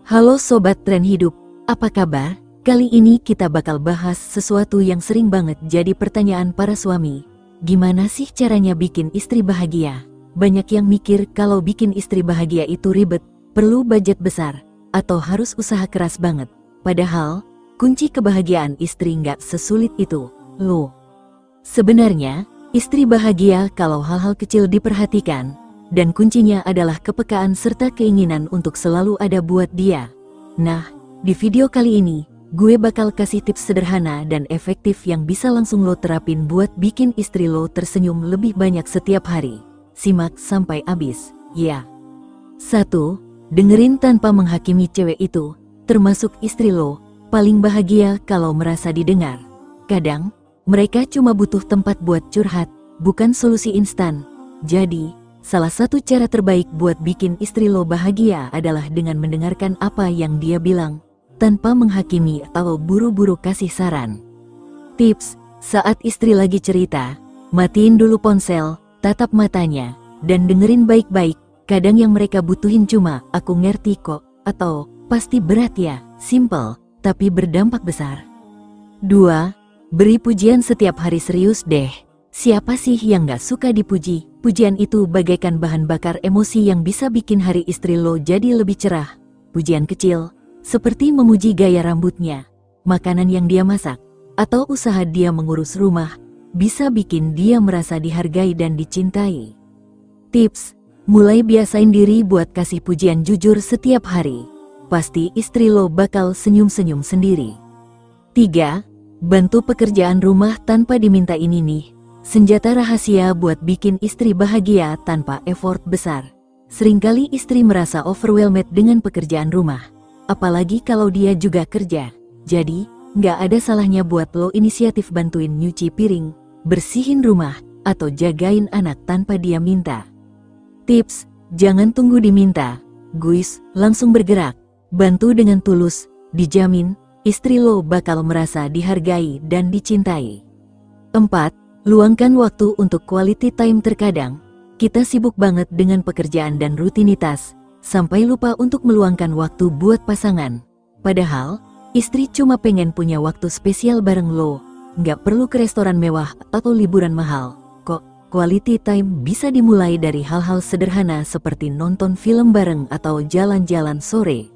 Halo Sobat Tren Hidup, apa kabar? Kali ini kita bakal bahas sesuatu yang sering banget jadi pertanyaan para suami. Gimana sih caranya bikin istri bahagia? Banyak yang mikir kalau bikin istri bahagia itu ribet, perlu budget besar, atau harus usaha keras banget. Padahal, kunci kebahagiaan istri nggak sesulit itu, loh. Sebenarnya, istri bahagia kalau hal-hal kecil diperhatikan, dan kuncinya adalah kepekaan serta keinginan untuk selalu ada buat dia. Nah, di video kali ini, gue bakal kasih tips sederhana dan efektif yang bisa langsung lo terapin buat bikin istri lo tersenyum lebih banyak setiap hari. Simak sampai habis, ya. 1. Dengerin tanpa menghakimi cewek itu, termasuk istri lo, paling bahagia kalau merasa didengar. Kadang, mereka cuma butuh tempat buat curhat, bukan solusi instan. Jadi, salah satu cara terbaik buat bikin istri lo bahagia adalah dengan mendengarkan apa yang dia bilang, tanpa menghakimi atau buru-buru kasih saran. Tips, saat istri lagi cerita, matiin dulu ponsel, tatap matanya, dan dengerin baik-baik. Kadang yang mereka butuhin cuma, "Aku ngerti kok," atau "Pasti berat ya," simple, tapi berdampak besar. 2. Beri pujian setiap hari. Serius deh. Siapa sih yang gak suka dipuji? Pujian itu bagaikan bahan bakar emosi yang bisa bikin hari istri lo jadi lebih cerah. Pujian kecil, seperti memuji gaya rambutnya, makanan yang dia masak, atau usaha dia mengurus rumah, bisa bikin dia merasa dihargai dan dicintai. Tips, mulai biasain diri buat kasih pujian jujur setiap hari. Pasti istri lo bakal senyum-senyum sendiri. 3. Bantu pekerjaan rumah tanpa diminta. Ini nih, senjata rahasia buat bikin istri bahagia tanpa effort besar. Seringkali istri merasa overwhelmed dengan pekerjaan rumah, apalagi kalau dia juga kerja. Jadi, nggak ada salahnya buat lo inisiatif bantuin nyuci piring, bersihin rumah, atau jagain anak tanpa dia minta. Tips, jangan tunggu diminta, guys, langsung bergerak. Bantu dengan tulus, dijamin, istri lo bakal merasa dihargai dan dicintai. 4. Luangkan waktu untuk quality time. Terkadang, kita sibuk banget dengan pekerjaan dan rutinitas, sampai lupa untuk meluangkan waktu buat pasangan. Padahal, istri cuma pengen punya waktu spesial bareng lo. Nggak perlu ke restoran mewah atau liburan mahal, kok. Quality time bisa dimulai dari hal-hal sederhana seperti nonton film bareng atau jalan-jalan sore.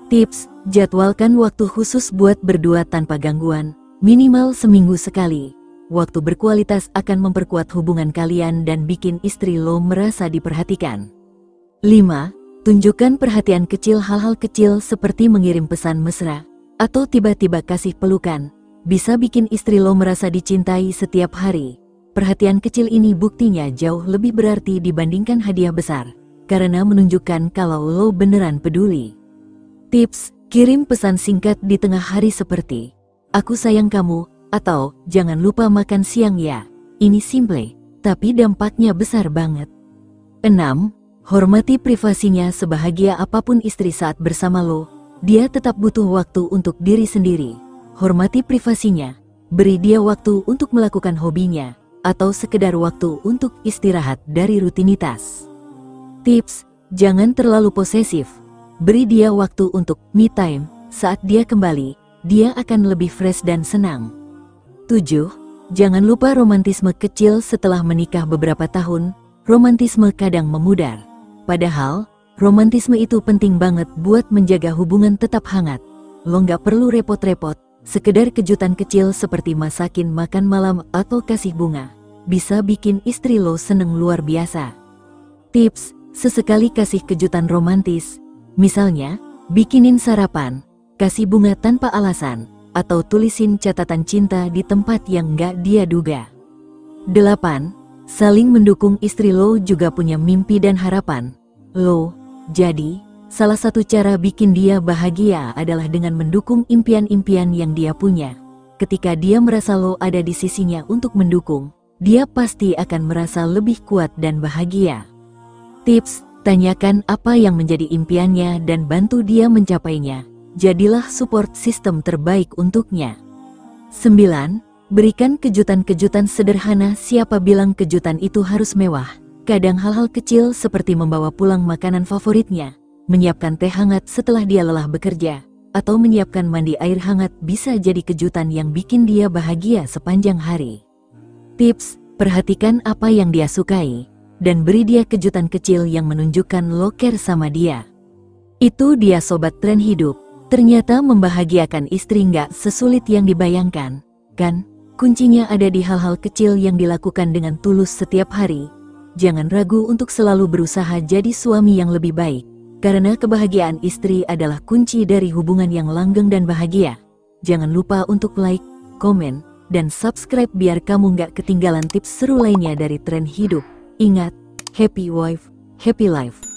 Tips, jadwalkan waktu khusus buat berdua tanpa gangguan, minimal seminggu sekali. Waktu berkualitas akan memperkuat hubungan kalian dan bikin istri lo merasa diperhatikan. 5. Tunjukkan perhatian kecil. Hal-hal kecil seperti mengirim pesan mesra atau tiba-tiba kasih pelukan bisa bikin istri lo merasa dicintai setiap hari. Perhatian kecil ini buktinya jauh lebih berarti dibandingkan hadiah besar, karena menunjukkan kalau lo beneran peduli. Tips, kirim pesan singkat di tengah hari seperti, "Aku sayang kamu," atau "Jangan lupa makan siang ya." Ini simple, tapi dampaknya besar banget. 6. Hormati privasinya. Sebahagia apapun istri saat bersama lo, dia tetap butuh waktu untuk diri sendiri. Hormati privasinya, beri dia waktu untuk melakukan hobinya, atau sekedar waktu untuk istirahat dari rutinitas. Tips, jangan terlalu posesif. Beri dia waktu untuk me time. Saat dia kembali, dia akan lebih fresh dan senang. 7. Jangan lupa romantisme kecil. Setelah menikah beberapa tahun, romantisme kadang memudar. Padahal, romantisme itu penting banget buat menjaga hubungan tetap hangat. Lo nggak perlu repot-repot, sekedar kejutan kecil seperti masakin makan malam atau kasih bunga bisa bikin istri lo seneng luar biasa. Tips, sesekali kasih kejutan romantis. Misalnya, bikinin sarapan, kasih bunga tanpa alasan, atau tulisin catatan cinta di tempat yang nggak dia duga. 8. Saling mendukung. Istri lo juga punya mimpi dan harapan lo. Jadi, salah satu cara bikin dia bahagia adalah dengan mendukung impian-impian yang dia punya. Ketika dia merasa lo ada di sisinya untuk mendukung, dia pasti akan merasa lebih kuat dan bahagia. Tips, tanyakan apa yang menjadi impiannya dan bantu dia mencapainya. Jadilah support system terbaik untuknya. 9. Berikan kejutan-kejutan sederhana. Siapa bilang kejutan itu harus mewah? Kadang hal-hal kecil seperti membawa pulang makanan favoritnya, menyiapkan teh hangat setelah dia lelah bekerja, atau menyiapkan mandi air hangat bisa jadi kejutan yang bikin dia bahagia sepanjang hari. Tips: perhatikan apa yang dia sukai, dan beri dia kejutan kecil yang menunjukkan lo care sama dia. Itu dia Sobat Tren Hidup. Ternyata membahagiakan istri nggak sesulit yang dibayangkan, kan? Kuncinya ada di hal-hal kecil yang dilakukan dengan tulus setiap hari. Jangan ragu untuk selalu berusaha jadi suami yang lebih baik, karena kebahagiaan istri adalah kunci dari hubungan yang langgeng dan bahagia. Jangan lupa untuk like, komen, dan subscribe biar kamu nggak ketinggalan tips seru lainnya dari Tren Hidup. Ingat, happy wife, happy life.